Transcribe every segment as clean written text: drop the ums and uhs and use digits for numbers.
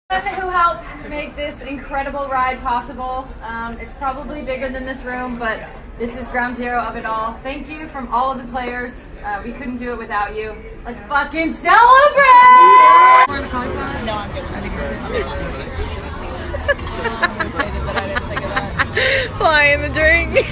Who helped make this incredible ride possible. It's probably bigger than this room, but this is ground zero of it all. Thank you from all of the players. We couldn't do it without you. Let's fucking celebrate! More in the cauliflower? No, I'm good. I think we're I'm excited, but I didn't think of that. Fly in the drink.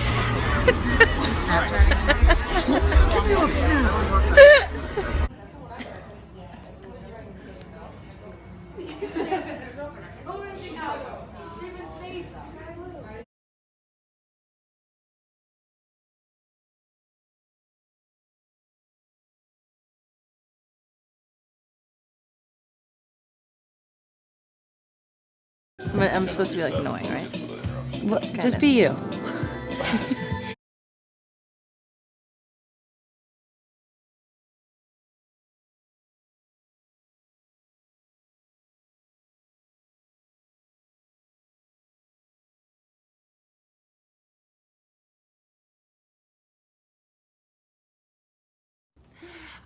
I'm supposed to be like annoying, right? Well, just be you.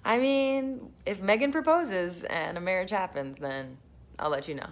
I mean, if Megan proposes and a marriage happens, then I'll let you know.